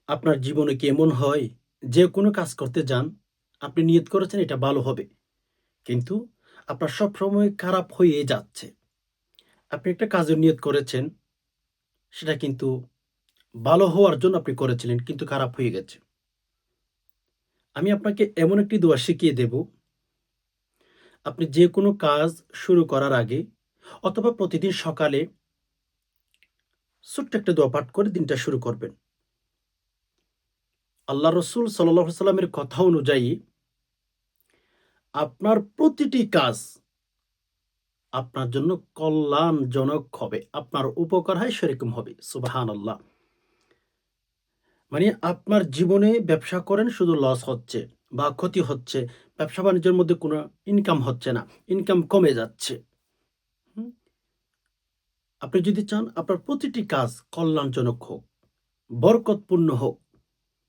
আপনার জীবনে কি এমন হয় যে কোনো কাজ করতে যান, আপনি নিয়ত করেছেন এটা ভালো হবে। কিন্তু আপনার সবসময় খারাপ হয়ে যাচ্ছে। আপনি একটা কাজের নিয়ত করেছেন, সেটা কিন্তু ভালো হওয়ার জন্য আপনি করেছিলেন কিন্তু খারাপ হয়ে গেছে। আমি আপনাকে এমন একটি দোয়া শিখিয়ে দেব, আপনি যে কোনো কাজ শুরু করার আগে অথবা প্রতিদিন সকালে ছোট্ট একটা দোয়া পাঠ করে দিনটা শুরু করবেন। আল্লাহ রসুল সাল্লাল্লাহু আলাইহি সাল্লামের কথা অনুযায়ী আপনার প্রতিটি কাজ আপনার জন্য কল্যাণজনক হবে। আপনার উপকার হয় সেরকম হবে। সুবহানাল্লাহ। মানে আপনার জীবনে ব্যবসা করেন শুধু লস হচ্ছে বা ক্ষতি হচ্ছে। ব্যবসা-বাণিজ্যের মধ্যে কোনো ইনকাম হচ্ছে না। ইনকাম কমে যাচ্ছে। হুম? আপনি যদি চান আপনার প্রতিটি কাজ কল্যাণজনক হোক, বরকতপূর্ণ হোক।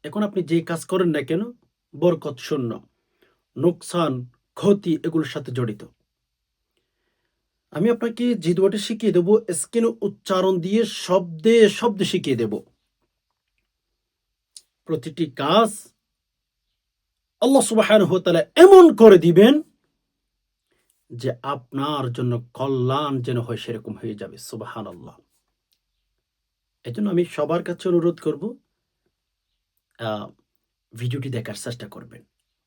এখন আপনি যেই কাজ করেন না কেন বরকত শূন্য। নোকসান, ক্ষতি এগুলোর সাথে জড়িত। আমি আপনাকে যে দোয়াটা শিখিয়ে দেব স্ক্রিনে উচ্চারণ দিয়ে শব্দে, শব্দে শিখিয়ে দেব। প্রতিটি কাজ আল্লাহ সুবহানাহু ওয়া তাআলা এমন করে দিবেন যে আপনার জন্য কল্যাণ যেন হয় সেরকম হয়ে যাবে। সুবহানাল্লাহ। এজন্য আমি সবার কাছে অনুরোধ করব আ ভিডিওটি দেখার চেষ্টা করবেন।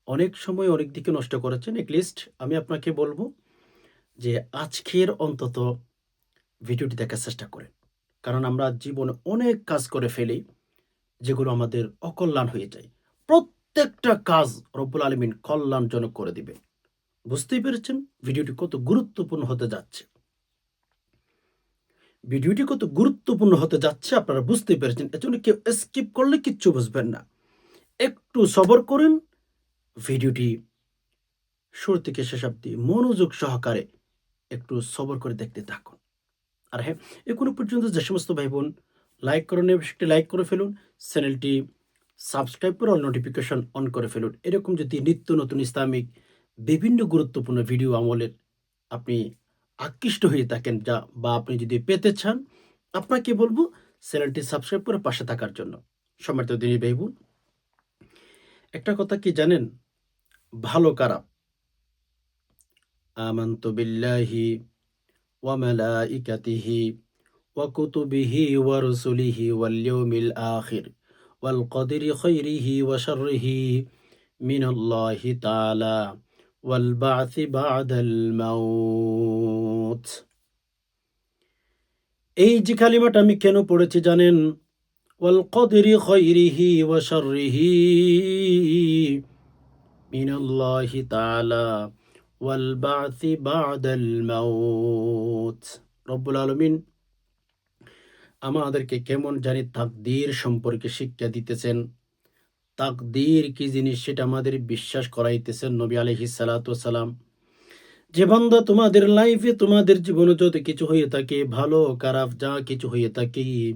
অনেক সময় অনেক দিকে নষ্ট করেছেন। এটলিস্ট আমি আপনাকে বলব যে আজকের অন্তত ভিডিওটি দেখার চেষ্টা করেন। কারণ আমরা জীবনে অনেক কাজ করে ফেলি যেগুলো আমাদের অকল্যাণ হয়ে যায়। প্রত্যেকটা কাজ রব্বুল আলামিন কল্যাণজনক করে দিবেন। বুঝতেই পেরেছেন ভিডিওটি কত গুরুত্বপূর্ণ হতে যাচ্ছে। ভিডিওটি কত গুরুত্বপূর্ণ হতে যাচ্ছে আপনারা বুঝতেই পেরেছেন। এজন্য কেউ স্কিপ করলে কিচ্ছু বুঝবেন না। একটু সবর করেন, ভিডিওটি শুরু থেকে শেষ অব্দি মনোযোগ সহকারে একটু সবর করে দেখতে থাকুন। আর হ্যাঁ, এখনো পর্যন্ত যে সমস্ত ভাই-বোন লাইক করেননি অবশ্যই লাইক করে ফেলুন। চ্যানেলটি সাবস্ক্রাইব করে অল নোটিফিকেশন অন করে ফেলুন। এরকম যদি নিত্য নতুন ইসলামিক বিভিন্ন গুরুত্বপূর্ণ ভিডিও আমলের আপনি আকৃষ্ট হয়ে থাকেন বা আপনি যদি পেতে চান, আপনাকে বলব চ্যানেলটি সাবস্ক্রাইব করে পাশে থাকার জন্য। সম্মানিত দিনী ভাই-বোন, একটা কথা কি জানেন? ভালো খারাপ আমানতু বিল্লাহি ওয়া মালাইকাতিহি ওয়া কুতুবিহি ওয়া রুসুলিহি ওয়াল ইয়াউমিল আখির ওয়াল কদরি খাইরিহি ওয়া শাররিহি মিনাল্লাহি তাআলা ওয়াল বা'থি বা'দাল মাউত। এই যে কালিমাটা আমি কেন পড়েছি জানেন? ওয়াল কদরি খাইরিহি ওয়া শাররিহি মিনাল্লাহি তাআলা ওয়াল বা'থি বা'দাল মাউত। রব্বুল আলামিন আমাদেরকে কেমন জানি তাকদীর সম্পর্কে শিক্ষা দিতেছেন। তাকদীর কি জিনিস সেটা আমাদের বিশ্বাস করাইতেছেন নবী আলাইহিস সালাতু ওয়াস সালাম। যে বান্দা তোমাদের লাইফে তোমাদের জীবনে যত কিছু হয়ে থাকে, ভালো খারাপ যা কিছু হয়ে থাকে,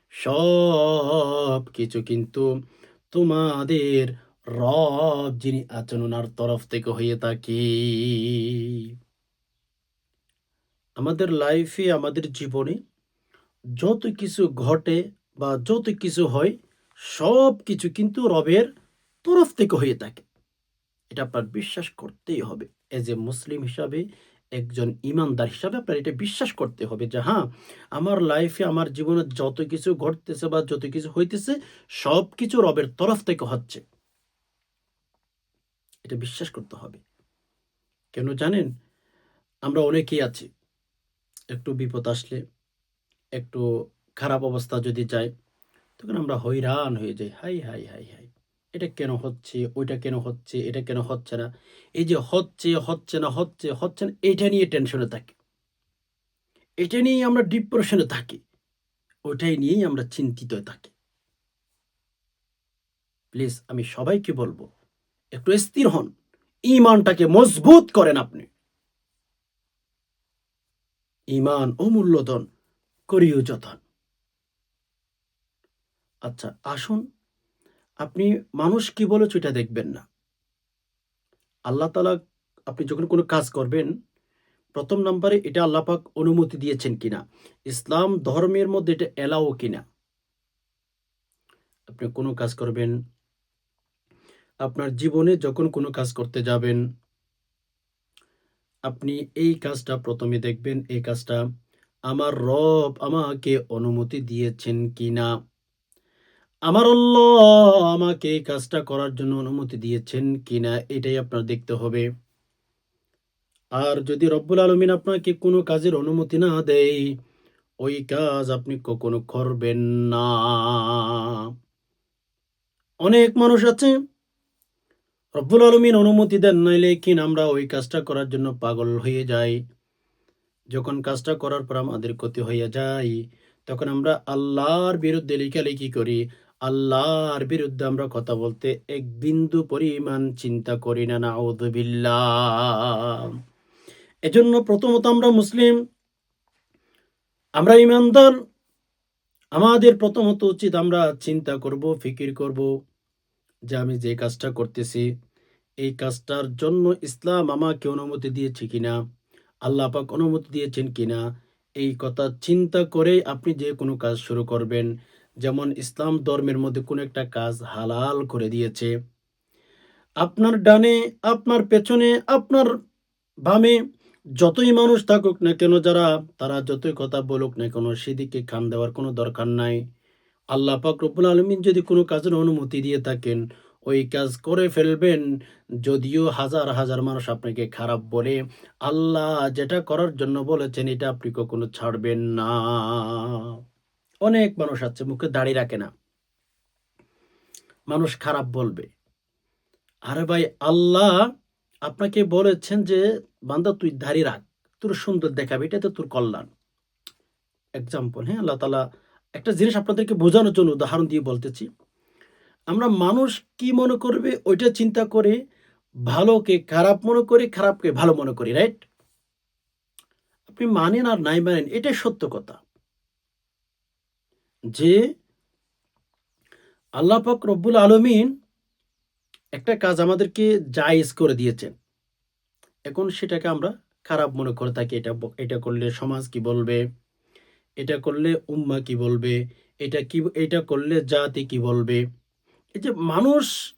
সবকিছু কিন্তু তোমাদের রব যিনি আছেন উনার তরফ থেকে হয়ে থাকে। আমাদের লাইফে আমাদের জীবনে যত কিছু ঘটে বা যত কিছু হয় সবকিছু কিন্তু রবের তরফ থেকে হয়ে থাকে। এটা আপনার বিশ্বাস করতেই হবে। এজ এ মুসলিম হিসাবে, একজন ঈমানদার হিসাবে আপনার এটা বিশ্বাস করতে হবে যে হ্যাঁ, আমার লাইফে আমার জীবনে যত কিছু ঘটতেছে বা যত কিছু হইতেছে সবকিছু রবের তরফ থেকে হচ্ছে। এটা বিশ্বাস করতে হবে। কেন জানেন? আমরা অনেকেই আছি একটু বিপদ আসলে, একটু খারাপ অবস্থা যদি যায় তখন আমরা হয়রান হয়ে যাই। হায়, হায়, হায়, হায়! এটা কেন হচ্ছে? ওইটা কেন হচ্ছে? এটা কেন হচ্ছে না? এই যে হচ্ছে, হচ্ছে না, হচ্ছে, হচ্ছে না এইটা নিয়ে টেনশনে থাকি। এটা নিয়েই আমরা ডিপ্রেশনে থাকি। ওইটাই নিয়েই আমরা চিন্তিত থাকি। প্লিজ আমি সবাইকে বলব, একটু স্থির হন। ঈমানটাকে মজবুত করেন আপনি। ঈমান অমূল্য ধন, করিও যতন। আচ্ছা আসুন, আপনি মানুষ কি বলেছে ওইটা দেখবেন না। আল্লাহ তাআলা আপনি যখন কোন কাজ করবেন ১ম নাম্বারে এটা আল্লাহ পাক অনুমতি দিয়েছেন কিনা? ইসলাম ধর্মের মধ্যে এটা এলাও কিনা? আপনি কোনো কাজ করবেন, আপনার জীবনে যখন কোনো কাজ করতে যাবেন, আপনি এই কাজটা ১ম এ দেখবেন এই কাজটা আমার রব আমাকে অনুমতি দিয়েছেন কিনা? আমার আল্লাহ আমাকে এই কাজটা করার জন্য অনুমতি দিয়েছেন কিনা? এটাই আপনার দেখতে হবে। আর যদি রব্বুল আলামিন আপনাকে কোনো কাজের অনুমতি না দেয়, ওই কাজ আপনি কখনো করবেন না। অনেক মানুষ আছে রব্বুল আলামিন অনুমতি দেন নাই লেকিন আমরা ওই কাজটা করার জন্য পাগল হয়ে যাই। যখন কাজটা করার পর আমাদের ক্ষতি হইয়া যায়, তখন আমরা আল্লাহর বিরুদ্ধে লেখালেখি করি। আল্লাহর বিরুদ্ধে আমরা কথা বলতে এক বিন্দু পরিমাণ চিন্তা করি না, নাউযুবিল্লাহ। এজন্য প্রথমত আমরা মুসলিম, আমরা ঈমানদার। আমাদের প্রথমত উচিত আমরা চিন্তা করব, ফিকির করব যে আমি যে কাজটা করতেছি, এই কাজটার জন্য ইসলাম আমাকে অনুমতি দিয়েছে কিনা? আল্লাহ পাক অনুমতি দিয়েছেন কিনা? এই কথা চিন্তা করেই আপনি যে কোনো কাজ শুরু করবেন। যেমন ইসলাম ধর্মের মধ্যে কোনো একটা কাজ হালাল করে দিয়েছে। আপনার ডানে, আপনার পেছনে, আপনার বামে যতই মানুষ থাকুক না কেন যারা, তারা যতই কথা বলুক না কেন সেদিকে কান দেওয়ার কোনো দরকার নাই। আল্লাহ পাক রব্বুল আলামিন যদি কোনো কাজের অনুমতি দিয়ে থাকেন, ওই কাজ করে ফেলবেন। যদিও হাজার, হাজার মানুষ আপনাকে খারাপ বলে, আল্লাহ যেটা করার জন্য বলেছেন এটা আপনি কখনো ছাড়বেন না। অনেক মানুষ আছে মুখে দাড়ি রাখে না। মানুষ খারাপ বলবে। আরে ভাই আল্লাহ আপনাকে বলেছেন যে, "বান্দা তুই দাড়ি রাখ। তোর সুন্দর দেখাবে। এটাতে তোর কল্যাণ।" এক্সাম্পল হ্যাঁ? আল্লাহ তাআলা একটা জিনিস আপনাদেরকে বোঝানোর জন্য উদাহরণ দিয়ে বলতেছি। আমরা মানুষ কি মনে করবে ওইটা চিন্তা করে ভালোকে খারাপ মনে করি, খারাপকে ভালো মনে করি, রাইট? আপনি মানেন আর নাই মানেন এটাই সত্য কথা। যে আল্লাহ পাক রব্বুল আলামিন একটা কাজ আমাদেরকে জায়েজ করে দিয়েছেন। এখন সেটাকে আমরা খারাপ মনে করে থাকি। এটা করলে সমাজ কি বলবে? এটা করলে উম্মাহ কি বলবে? এটা করলে জাতি কি বলবে? এই যে মানুষ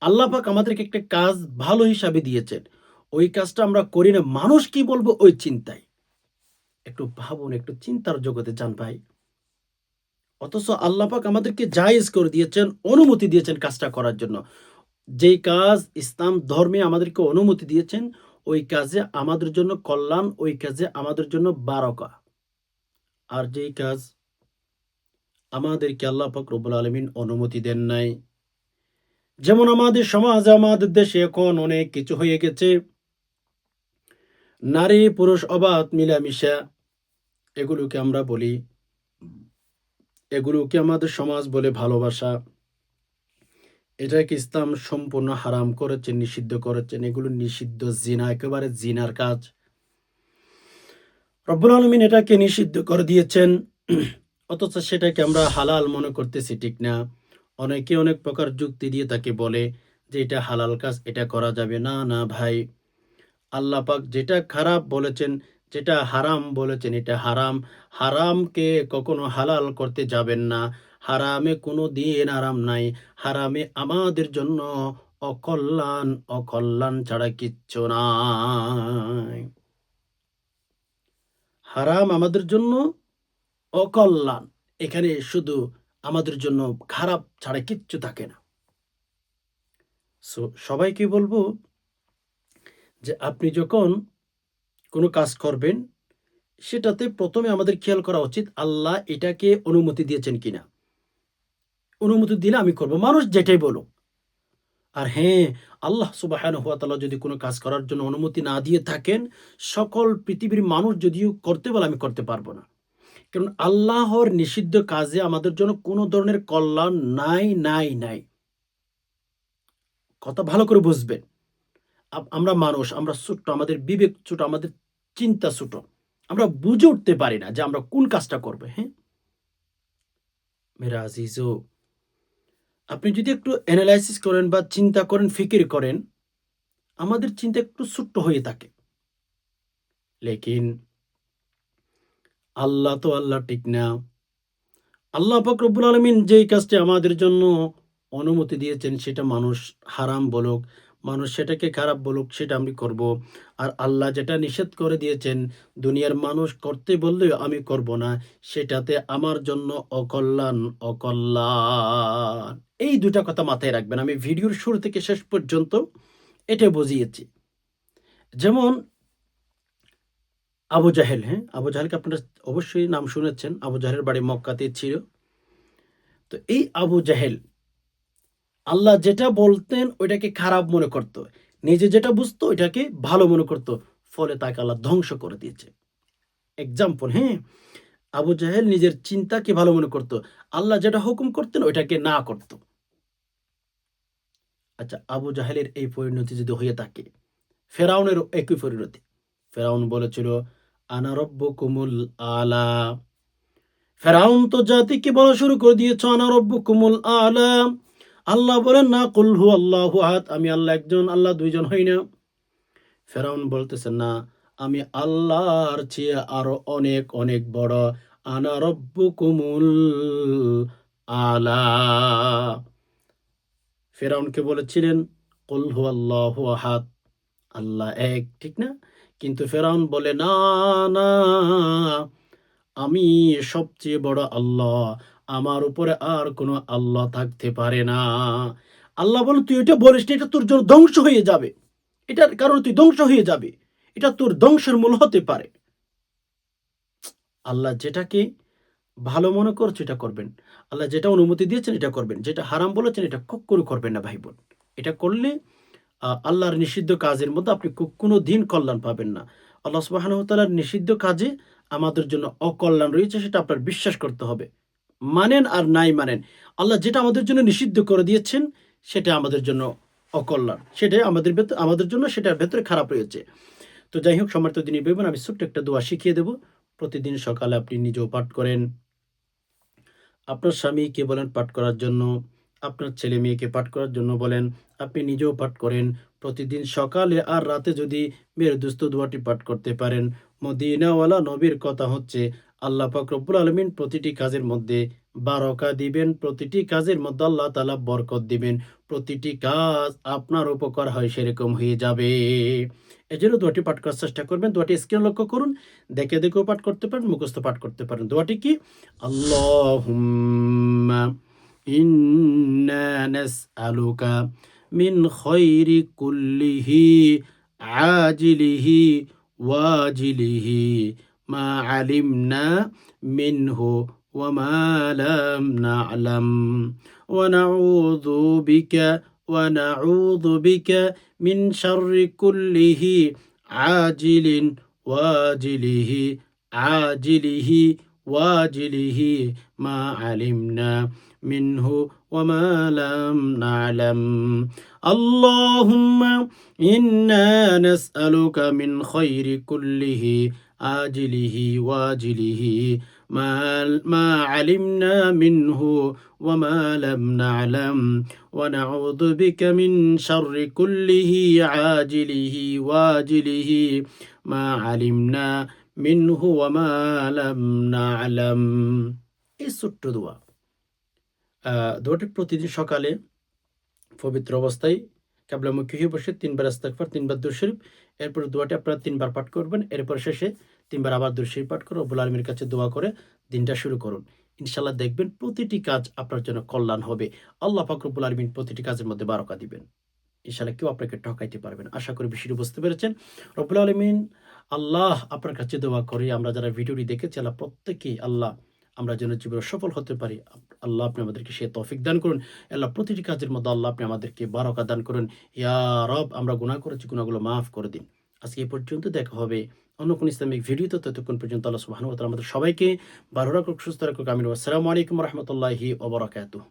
আল্লাহ পাক আমাদেরকে একটা কাজ ভালো হিসাবে দিয়েছেন। ওই কাজটা আমরা করি না। মানুষ কি বলবে ওই চিন্তায়। একটু ভাবুন, একটু চিন্তার জগতে যান ভাই। অথচ আল্লাহ পাক আমাদেরকে জায়েজ করে দিয়েছেন, অনুমতি দিয়েছেন কাজটা করার জন্য। যেই কাজ ইসলাম ধর্মে আমাদেরকে অনুমতি দিয়েছেন, ওই কাজে আমাদের জন্য কল্যাণ, ওই কাজে আমাদের জন্য বারাকা। আর যেই কাজ আমাদেরকে আল্লাহ পাক রব্বুল আলামিন অনুমতি দেন নাই, যেমন আমাদের সমাজে, আমাদের দেশে এখন অনেক কিছু হয়ে গেছে। নারী পুরুষ অবাধ মিলামিশা, এগুলোকে আমরা বলি, এগুলোকে আমাদের সমাজ বলে ভালোবাসা। এটাকে ইসলাম সম্পূর্ণ হারাম করেছেন, নিষিদ্ধ করেছেন। এগুলো নিষিদ্ধ জিনা, একেবারে জিনার কাজ। রব্বুল আলামিন এটাকে নিষিদ্ধ করে দিয়েছেন। অথচ সেটাকে আমরা হালাল মনে করতেছি, ঠিক না? অনেকে অনেক প্রকার যুক্তি দিয়ে তাকে বলে যে এটা হালাল কাজ, এটা করা যাবে না। না ভাই, আল্লাহ পাক যেটা খারাপ বলেছেন, যেটা হারাম বলেছেন এটা হারাম। হারামকে কখনো হালাল করতে যাবেন না। হারামে কোনো দিন আরাম নাই। হারামে আমাদের জন্য অকল্যাণ, অকল্যাণ ছাড়া কিচ্ছু নাই। হারাম আমাদের জন্য অকল্যাণ। এখানে শুধু আমাদের জন্য খারাপ ছাড়া কিচ্ছু থাকে না। সো সবাইকে বলবো যে আপনি যখন কোনো কাজ করবেন সেটাতে ১ম এ আমাদের খেয়াল করা উচিত আল্লাহ এটাকে অনুমতি দিয়েছেন কিনা? অনুমতি দিলে আমি করব। মানুষ যেটাই বলুক। আর হ্যাঁ, আল্লাহ সুবহানাহু ওয়া তাআলা যদি কোনো কাজ করার জন্য অনুমতি না দিয়ে থাকেন, সকল পৃথিবীর মানুষ যদিও করতে বলে আমি করতে পারব না। কারণ আল্লাহর নিষিদ্ধ কাজে আমাদের জন্য কোনো ধরনের কল্যাণ নাই, নাই, নাই। কথা ভালো করে বুঝবেন। আমরা মানুষ, আমরা ছোট্ট, আমাদের বিবেক ছোট, আমাদের চিন্তা ছোট। আমরা বুঝে উঠতে পারি না যে আমরা কোন কাজটা করব, হ্যাঁ? মেরা আজিজো, আপনি যদি একটু এনালাইসিস করেন বা চিন্তা করেন, ফিকির করেন, আমাদের চিন্তা একটু ছোট্ট হয়ে থাকে। লেকিন আল্লাহ তো আল্লাহ ঠিক না। আল্লাহ পাক রব্বুল আলামিন যেই কাজটি আমাদের জন্য অনুমতি দিয়েছেন সেটা মানুষ হারাম বলুক, মানুষ সেটাকে খারাপ বলুক সেটা আমি করব। আর আল্লাহ যেটা নিষেধ করে দিয়েছেন দুনিয়ার মানুষ করতে বললেও আমি করব না, সেটাতে আমার জন্য অকল্যাণ, অকল্যাণ। এই ২ টা কথা মাথায় রাখবেন। আমি ভিডিওর শুরু থেকে শেষ পর্যন্ত এটা বুঝিয়েছি। যেমন আবু জাহেল, হ্যাঁ? আবু জাহেলকে আপনারা অবশ্যই নাম শুনেছেন। আবু জাহেলের বাড়ি মক্কাতেই ছিল। তো এই আবু জাহেল আল্লাহ যেটা বলতেন ওইটাকে খারাপ মনে করত। নিজে যেটা বুঝতো ওইটাকে ভালো মনে করত। ফলে তাকে আল্লাহ ধ্বংস করে দিয়েছে। এক্সাম্পল, হ্যাঁ? আবু জাহেল নিজের চিন্তাকে ভালো মনে করত। আল্লাহ যেটা হুকুম করতেন ওইটাকে না করত। আচ্ছা, আবু জাহেলের এই পরিণতি যদি হয়ে থাকে, ফেরাউনেরও একই পরিণতি। ফেরাউন বলেছিল, আনা রব্বুকুমুল আলা। ফেরাউন তো জাতিকে বলা শুরু করে দিয়েছ, আনা রব্বুকুমুল আলা। আল্লাহ বলেন না, কুল হু আল্লাহু আহাদ, আমি আল্লাহ একজন, আল্লাহ দুইজন হই না। ফেরাউন বলতেছেন না, আমি আল্লাহর চেয়ে আরো অনেক অনেক বড়, আনা রব্বুকুমুল আলা। ফেরাউনকে বলেছিলেন কুল হু আল্লাহু আহাদ, আল্লাহ এক, ঠিক না? কিন্তু ফেরাউন বলে না, না, আমি সবচেয়ে বড় আল্লাহ, আমার উপরে আর কোনো আল্লাহ থাকতে পারে না। আল্লাহ বলে, তুই এটা বলিস না, এটা তোর জন্য ধ্বংস হয়ে যাবে, এটার কারণে তুই ধ্বংস হয়ে যাবে, এটা তোর ধ্বংসের মূল হতে পারে। আল্লাহ যেটাকে ভালো মনে করছে এটা করবেন, আল্লাহ যেটা অনুমতি দিয়েছেন এটা করবেন, যেটা হারাম বলেছেন এটা কখনো করবেন না ভাই বোন। এটা করলে আল্লাহর নিষিদ্ধ কাজের মধ্যে আপনি কোনো দিন কল্যাণ পাবেন না। আল্লাহ সুবহানাহু ওয়া তাআলার নিষিদ্ধ কাজে আমাদের জন্য অকল্যাণ রয়েছে, সেটা আপনার বিশ্বাস করতে হবে। মানেন আর নাই মানেন, আল্লাহ যেটা আমাদের জন্য নিষিদ্ধ করে দিয়েছেন সেটা আমাদের জন্য অকল্যাণ। সেটাই আমাদের জন্য সেটার ভেতরে খারাপ রয়েছে। তো যাই হোক, সম্মানিত দিনী ভাই বোন, আমি ছোট্ট একটা দোয়া শিখিয়ে দেব। প্রতিদিন সকালে আপনি নিজেও পাঠ করেন। আপনার স্বামীকে বলেন পাঠ করার জন্য, আপনার ছেলে-মেয়েকে পাঠ করার জন্য বলেন, আপনি নিজেও পাঠ করেন। প্রতিদিন সকালে আর রাতে যদি মেরুদুস্থ দোয়াটি পাঠ করতে পারেন, মদিনাওয়ালা নবীর কথা হচ্ছে আল্লাহ পাক রব্বুল আলামিন প্রতিটি কাজের মধ্যে বারাকা দিবেন, প্রতিটি কাজের মধ্যে আল্লাহ তাআলা বরকত দিবেন। প্রতিটি কাজ আপনার উপকার হয় সেরকম হয়ে যাবে। এজন্য দোয়াটি পাঠ করার চেষ্টা করবেন। দোয়াটি স্ক্রিনে লক্ষ্য করুন। দেখে দেখেও পাঠ করতে পারেন, মুখস্থ পাঠ করতে পারেন। দোয়াটি কি? আল্লাহুম্মা ইন্না নাসআলুকা মিন খায়রি কুল্লিহি আজিলিহি ওয়াজিলিহি মা আলিমনা মিনহু ওয়া মা লাম না'লাম ওয়া নাউযু বিকা মিন শাররি কুল্লিহি আজিলিন ওয়াজিলিহি আজিলিহি ওয়াজিলিহি মা আলিমনা মিনহু ওয়া মা লাম না'লাম। আল্লাহুম্মা ইন্না নাসআলুকা মিন খায়রি কুল্লিহি আজিলিহি ওয়াজিলিহি মা আলিমনা মিনহু ওয়া মা লাম না'লাম ওয়া নাউযু বিকা মিন শাররি কুল্লিহি আজিলিহি ওয়াজিলিহি মা আলিমনা মিনহু ওয়া মা লাম না'লাম। এই ছোট্ট দোয়া, দোয়াটি প্রতিদিন সকালে পবিত্র অবস্থায় কিবলামুখী হয়ে বসে ৩ বার ইস্তেগফার, ৩ বার দুরূদ শরীফ, এরপর দোয়াটি আপনারা ৩ বার পাঠ করবেন। এরপর শেষে ৩ বার আবার দুরূদ শরীফ পাঠ করে রব্বুল আলামিনের কাছে দোয়া করে দিনটা শুরু করুন। ইনশাআল্লাহ দেখবেন প্রতিটি কাজ আপনার জন্য কল্যাণ হবে। আল্লাহ পাক রব্বুল আলামিন প্রতিটি কাজের মধ্যে বারাকা দিবেন। ইনশাআল্লাহ কেউ আপনাকে ঠকাইতে পারবে না। আশা করি বিষয়টি বুঝতে পেরেছেন। রব্বুল আলামিন আল্লাহ আপনার কাছে দোয়া করি, আমরা যারা ভিডিওটি দেখেছি আল্লাহ প্রত্যেকেই আল্লাহ আমরা যেন জীবনে সফল হতে পারি। আল্লাহ আপনি আমাদেরকে সে তৌফিক দান করুন। আল্লাহ প্রতিটি কাজের মধ্যে আল্লাহ আপনি আমাদেরকে বারাকা দান করুন। ইয়া রব, আমরা গুনাহ করেছি, গুনাহগুলো মাফ করে দিন। আজকে এই পর্যন্ত, দেখা হবে অন্য কোনো ইসলামিক ভিডিওতে। ততক্ষণ পর্যন্ত আল্লাহ সুবহানাহু ওয়া তাআলা আমাদের সবাইকে ভালো রাখুক, সুস্থ রাখুক। আমিন। আসসালামু আলাইকুম ওয়া রাহমাতুল্লাহি ওয়া বারাকাতুহু।